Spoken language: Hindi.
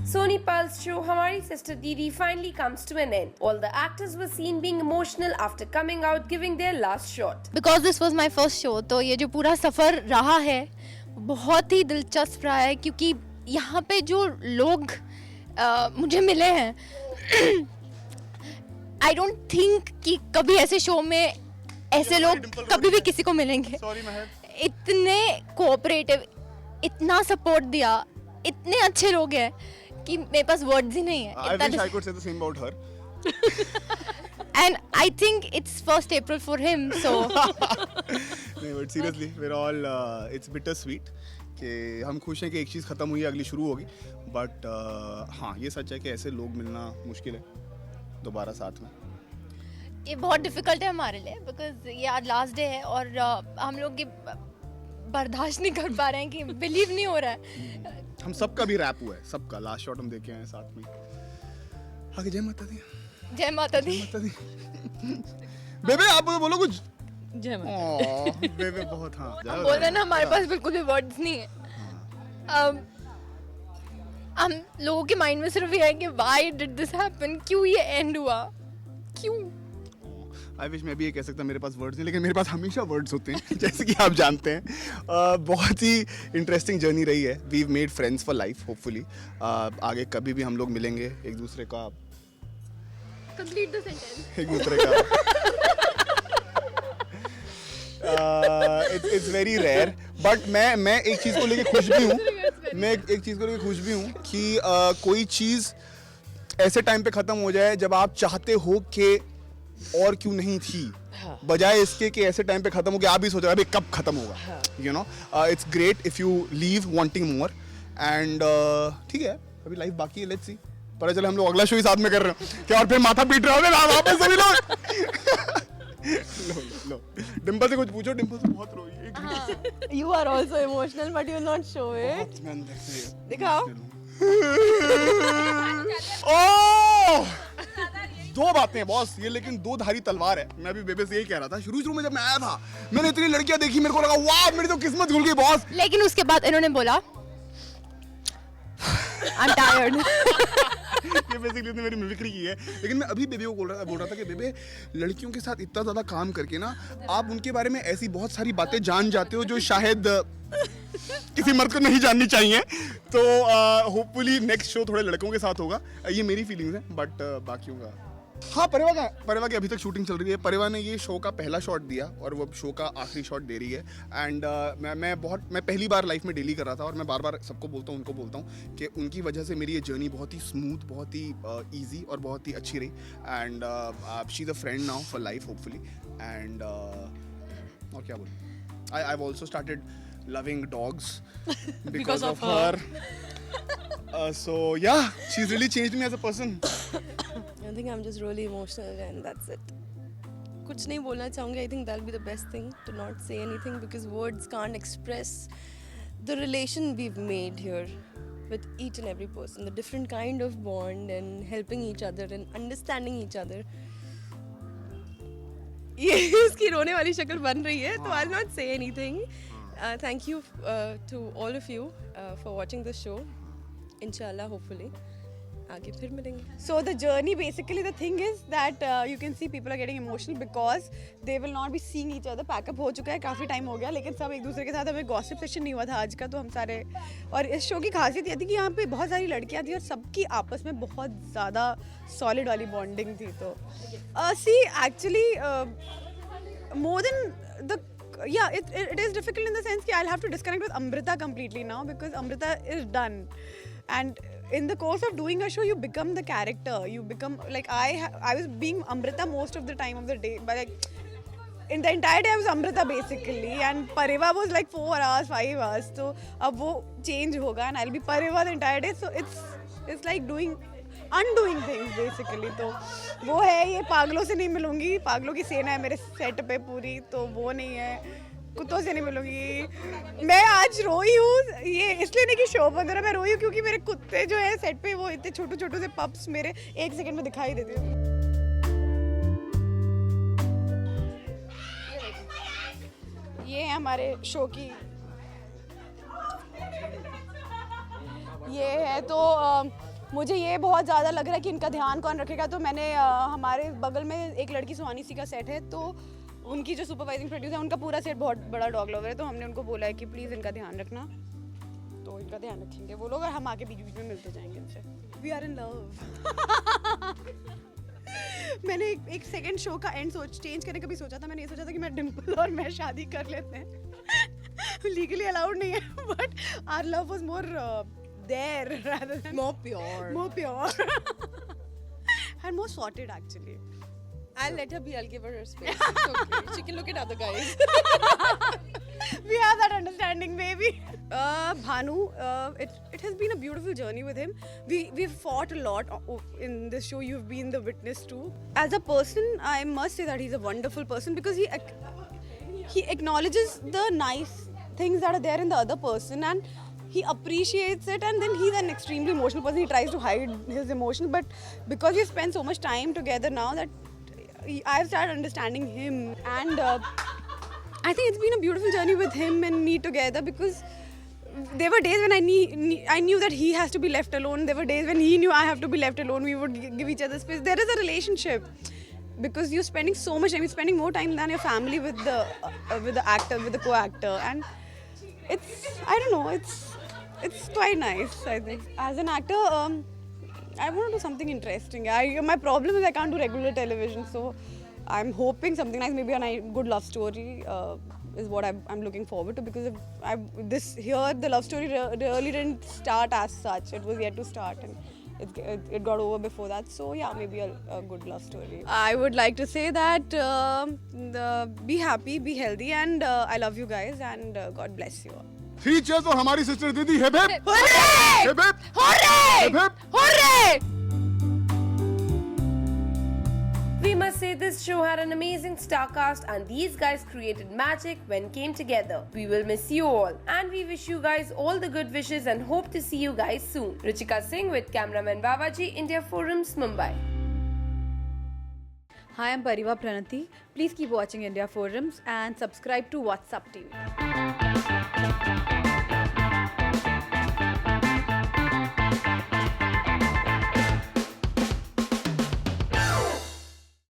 Sony Pal's show Hamari Sister Didi finally comes to an end. All the actors were seen being emotional after coming out giving their last shot. Because this was my first show, तो ये जो पूरा सफ़र रहा है बहुत ही दिलचस्प रहा है, क्योंकि यहाँ पे जो लोग मुझे मिले हैं आई डोंट थिंक कि कभी ऐसे शो में ऐसे लोग कभी भी किसी को मिलेंगे. इतने कोऑपरेटिव, इतना सपोर्ट दिया, इतने अच्छे लोग हैं कि मेरे पास वर्ड्स ही नहीं है. I wish I could say the same about her. And I think it's 1st April for him, so नहीं, but seriously, we're all it's bittersweet कि हम खुश हैं कि एक चीज़ खत्म हुई है, अगली शुरू होगी. बट हाँ, ये सच है कि ऐसे लोग मिलना मुश्किल है दोबारा साथ में. ये बहुत डिफिकल्ट है हमारे लिए, बिकॉज ये आज लास्ट डे है और हम लोग ये बर्दाश्त नहीं कर पा रहे हैं कि बिलीव नहीं हो रहा है. हम सबका भी रैप हुआ है, सबका लास्ट शॉट हम देखे हैं साथ में. आगे जय माता दी. जय माता दी. माता दी. बेबे आप बोलो कुछ. जय माता. बेबे बहुत हाँ. हम बोल रहे हैं ना, हमारे पास बिल्कुल भी वर्ड्स नहीं है. हम लोगों के माइंड में सिर्फ ये है कि व्हाई डिड दिस हैपन, क्यों ये एंड हुआ, क्यों. आई विश मैं भी ये कह सकता मेरे पास वर्ड्स नहीं, लेकिन मेरे पास हमेशा वर्ड्स होते हैं जैसे कि आप जानते हैं. बहुत ही इंटरेस्टिंग जर्नी रही है. We made friends for life hopefully. आगे कभी भी हम लोग मिलेंगे एक दूसरे का. Complete the sentence. एक दूसरे का इट्स वेरी रेयर. बट मैं एक चीज़ को लेके खुश भी हूँ. मैं एक चीज़ को लेके खुश भी हूँ कि कोई चीज़ ऐसे टाइम पे ख़त्म हो जाए जब आप चाहते हो कि और क्यों नहीं थी, बजाय इसके कि ऐसे टाइम पे खत्म हो गया आप भी सोच रहे अभी कब खत्म होगा. You know, it's great if you leave wanting more. And ठीक है, अभी लाइफ बाकी है. लेट्स सी, पता चले हम लोग अगला शो ही साथ में कर रहे हो क्या और फिर माथा पीट रहे होंगे वापस सभी लोग. लो डिम्पल से कुछ पूछो. डिम्पल से बहुत रोई है. You are also emotional, but you'll not show it. मैं अंदर से दिखाओ. ओह, दो बातें हैं बॉस ये, लेकिन दो धारी तलवार है. मैं अभी बेबे से यही कह रहा था. शुरू में जब मैं आया था मैंने इतनी लड़कियां देखी, मेरे को लगा वाह मेरी तो किस्मत खुल गई बॉस. लेकिन उसके बाद इन्होंने बोला I'm tired. ये बेसिकली मेरी मिमिक्री की है. लेकिन मैं अभी बेबे को बोल रहा था कि बेबे लड़कियों के साथ इतना ज़्यादा काम करके ना आप उनके बारे में ऐसी बहुत सारी बातें जान जाते हो जो शायद किसी मर्द को नहीं जाननी चाहिए. तो होपफुली नेक्स्ट शो थोड़े लड़कों के साथ होगा. ये मेरी फीलिंग्स हैं. बट बाकियों का हाँ, परिवा की अभी तक शूटिंग चल रही है. परिवा ने ये शो का पहला शॉट दिया और वो शो का आखिरी शॉट दे रही है. एंड मैं पहली बार लाइफ में डेली कर रहा था और मैं बार बार सबको बोलता हूँ, उनको बोलता हूँ कि उनकी वजह से मेरी ये जर्नी बहुत ही स्मूथ, बहुत ही ईजी और बहुत ही अच्छी रही. And she is a friend now for life hopefully. And और क्या बोलूँ, I have also started loving dogs because of her. So yeah, she's really changed me as a person. I think I'm just really emotional and that's it. कुछ नहीं बोलना चाहूँगी. I think that'll be the best thing, to not say anything, because words can't express the relation we've made here with each and every person, the different kind of bond and helping each other and understanding each other. ये इसकी रोने वाली शक्ल बन रही है, तो I'll not say anything. Thank you to all of you for watching this show. Inshallah, hopefully, आगे फिर मिलेंगे. So the journey, basically the thing is that you can see people are getting emotional because they will not be seeing each other. Pack up हो चुका है, काफ़ी टाइम हो गया, लेकिन सब एक दूसरे के साथ. हमें गॉसिप सेशन नहीं हुआ था आज का, तो हम सारे. और इस शो की खासियत ये थी कि यहाँ पे बहुत सारी लड़कियाँ थी और सबकी आपस में बहुत ज़्यादा सॉलिड वाली बॉन्डिंग थी. तो सी actually more than the it is difficult in the sense that I'll have to disconnect with Amrita completely now, because Amrita is done, and in the course of doing a show you become the character. You become like I was being Amrita most of the time of the day, but like in the entire day I was Amrita basically, and Pariva was like 4 hours 5 hours. So अब वो change होगा and I'll be Pariva the entire day. So it's like undoing things basically. तो वो है, ये पागलों से नहीं मिलूंगी. पागलों की सेना है मेरे सेट पे पूरी, तो वो नहीं है. कुत्तों से नहीं मिलूंगी. मैं आज रोई हूँ, ये इसलिए नहीं कि शो बंद हो रहा, मैं रोई हूँ क्योंकि मेरे कुत्ते जो है सेट पे वो इतने छोटे छोटे से पप्स मेरे 1 सेकंड में दिखाई देते हैं. ये है हमारे शो की ये है तो मुझे ये बहुत ज़्यादा लग रहा है कि इनका ध्यान कौन रखेगा। तो मैंने हमारे बगल में एक लड़की सुहानी सी का सेट है, तो उनकी जो सुपरवाइजिंग प्रोड्यूसर है उनका पूरा सेट बहुत बड़ा डॉग लवर है, तो हमने उनको बोला है कि प्लीज़ इनका ध्यान रखना। तो इनका ध्यान रखेंगे वो लोग और हम आके बीच बीच में मिलते जाएंगे इनसे। We are in love. मैंने एक सेकंड शो का एंड चेंज करने का भी सोचा था। मैंने ये सोचा था कि मैं डिम्पल और मैं शादी कर लेते हैं। लीगली अलाउड नहीं है, but our love was more there rather than More pure. more pure and more sorted actually. I'll let her be. I'll give her her space. It's okay. She can look at other guys. We have that understanding, maybe. Bhanu, it has been a beautiful journey with him. We've fought a lot in this show. You've been the witness too. As a person, I must say that he's a wonderful person because he acknowledges the nice things that are there in the other person and he appreciates it, and then he's an extremely emotional person. He tries to hide his emotions, but because we spend so much time together now that I've started understanding him, and I think it's been a beautiful journey with him and me together because there were days when I knew that he has to be left alone. There were days when he knew I have to be left alone. We would give each other space. There is a relationship because you're spending so much time. You're spending more time than your family with the actor, with the co-actor, and I don't know. It's quite nice. I think as an actor, I want to do something interesting. My problem is I can't do regular television, so I'm hoping something nice, maybe a good love story is what I'm looking forward to, because the love story really didn't start as such. It was yet to start, and it got over before that. So yeah, maybe a good love story. I would like to say that be happy, be healthy, and I love you guys, and God bless you all. 3 cheers for हमारी sister दीदी. Hip hip. Hooray! Hip hip. Hooray! Hip hip. Hooray! We must say this show had an amazing star cast and these guys created magic when came together. We will miss you all and we wish you guys all the good wishes and hope to see you guys soon. Ruchika Singh with cameraman Babaji, India Forums, Mumbai. Hi, I'm Pariva Pranati. Please keep watching India Forums and subscribe to WhatsApp TV.